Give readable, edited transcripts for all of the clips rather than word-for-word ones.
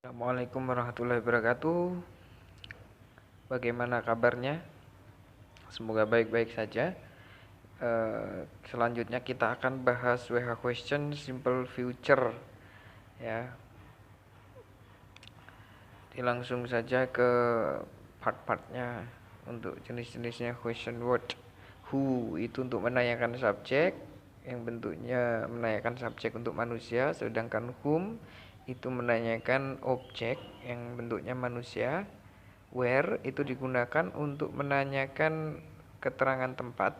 Assalamualaikum warahmatullahi wabarakatuh. Bagaimana kabarnya? Semoga baik-baik saja. Selanjutnya kita akan bahas WH question simple future ya. Jadi langsung saja ke part-partnya. Untuk jenis-jenisnya question word. Who itu untuk menanyakan subjek, yang bentuknya menanyakan subjek untuk manusia, sedangkan whom itu menanyakan objek yang bentuknya manusia. Where itu digunakan untuk menanyakan keterangan tempat,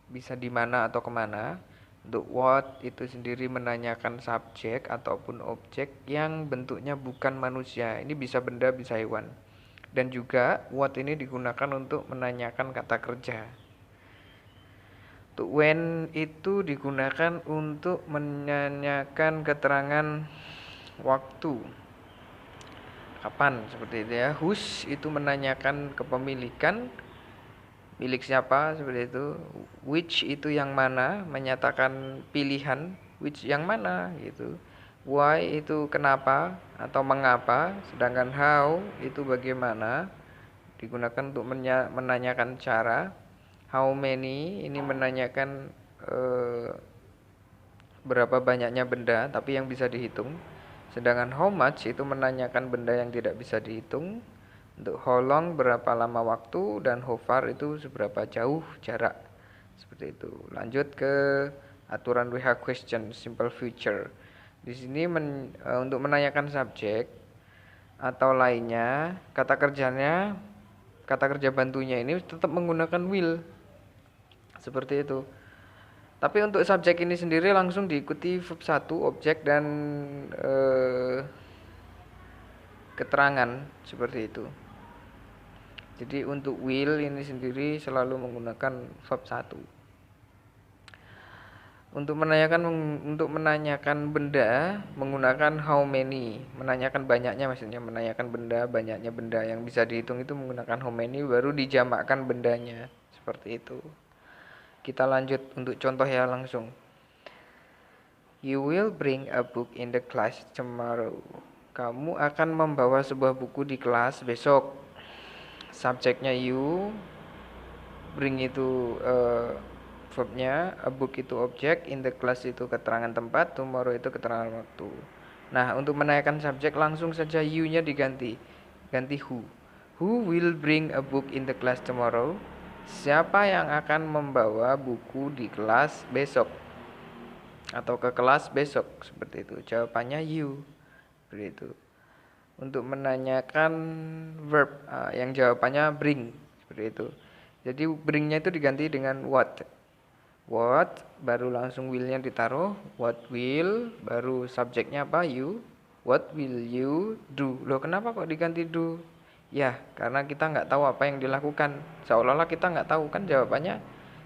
bisa di mana atau kemana. Untuk what itu sendiri menanyakan subjek ataupun objek yang bentuknya bukan manusia. Ini bisa benda, bisa hewan. Dan juga what ini digunakan untuk menanyakan kata kerja. Untuk when itu digunakan untuk menanyakan keterangan waktu, kapan, seperti itu ya. Whose itu menanyakan kepemilikan, milik siapa, seperti itu. Which itu yang mana, menyatakan pilihan, which yang mana gitu. Why itu kenapa atau mengapa, sedangkan how itu bagaimana, digunakan untuk menanyakan cara. How many ini menanyakan berapa banyaknya benda tapi yang bisa dihitung. Sedangkan how much itu menanyakan benda yang tidak bisa dihitung. Untuk how long berapa lama waktu, dan how far itu seberapa jauh jarak. Seperti itu. Lanjut ke aturan WH question simple future. Di sini untuk menanyakan subjek atau lainnya, kata kerja bantunya ini tetap menggunakan will. Seperti itu. Tapi untuk subjek ini sendiri langsung diikuti verb 1, objek, dan keterangan, seperti itu. Jadi untuk will ini sendiri selalu menggunakan verb 1. Untuk menanyakan benda menggunakan how many, menanyakan banyaknya, maksudnya menanyakan benda, banyaknya benda yang bisa dihitung itu menggunakan how many, baru dijamakkan bendanya, seperti itu. Kita lanjut untuk contoh ya langsung. You will bring a book in the class tomorrow. Kamu akan membawa sebuah buku di kelas besok. Subjeknya you, bring itu verbnya, a book itu objek, in the class itu keterangan tempat, tomorrow itu keterangan waktu. Nah, untuk menanyakan subjek langsung saja you-nya diganti. Ganti who. Who will bring a book in the class tomorrow? Siapa yang akan membawa buku di kelas besok? Atau ke kelas besok, seperti itu. Jawabannya you. Seperti itu. Untuk menanyakan verb yang jawabannya bring, seperti itu. Jadi bringnya itu diganti dengan what. What baru langsung will-nya ditaruh. What will baru subjeknya apa, you. What will you do? Loh, kenapa kok diganti do? Ya, karena kita nggak tahu apa yang dilakukan. Seolah-olah kita nggak tahu, kan jawabannya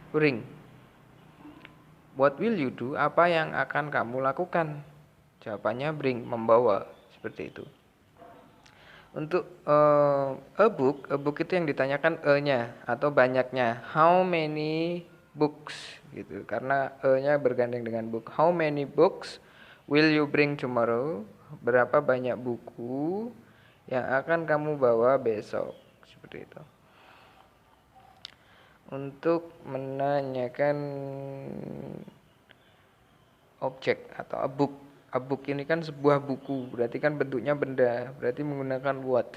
bring. What will you do? Apa yang akan kamu lakukan? Jawabannya bring, membawa, seperti itu. Untuk a book itu yang ditanyakan e-nya atau banyaknya. How many books gitu. Karena e-nya bergandeng dengan book. How many books will you bring tomorrow? Berapa banyak buku yang akan kamu bawa besok? Seperti itu. Untuk menanyakan objek atau a book. A book ini kan sebuah buku, berarti kan bentuknya benda, berarti menggunakan what.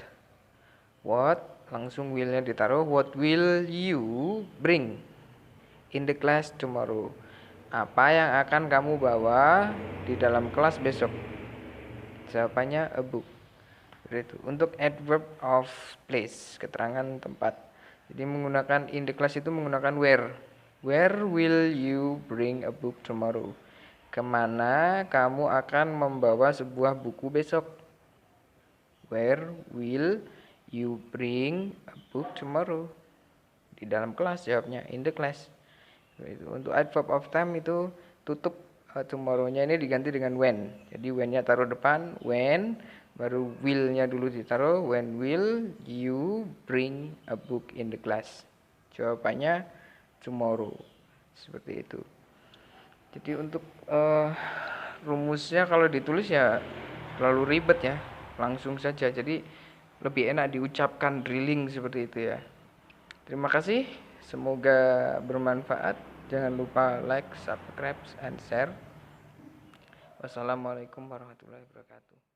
What, langsung will-nya ditaruh. What will you bring in the class tomorrow? Apa yang akan kamu bawa di dalam kelas besok? Jawabannya a book. Itu untuk adverb of place, keterangan tempat. Jadi menggunakan in the class itu menggunakan where. Where will you bring a book tomorrow? Kemana kamu akan membawa sebuah buku besok? Where will you bring a book tomorrow? Di dalam kelas, jawabnya in the class. Untuk adverb of time itu tutup tomorrow-nya ini diganti dengan when. Jadi when-nya taruh depan, when, baru will-nya dulu ditaruh. When will you bring a book in the class? Jawabannya tomorrow. Seperti itu. Jadi untuk rumusnya kalau ditulis ya terlalu ribet ya. langsung saja. Jadi lebih enak diucapkan drilling seperti itu ya. Terima kasih, semoga bermanfaat. Jangan lupa like, subscribe, and share. Wassalamualaikum warahmatullahi wabarakatuh.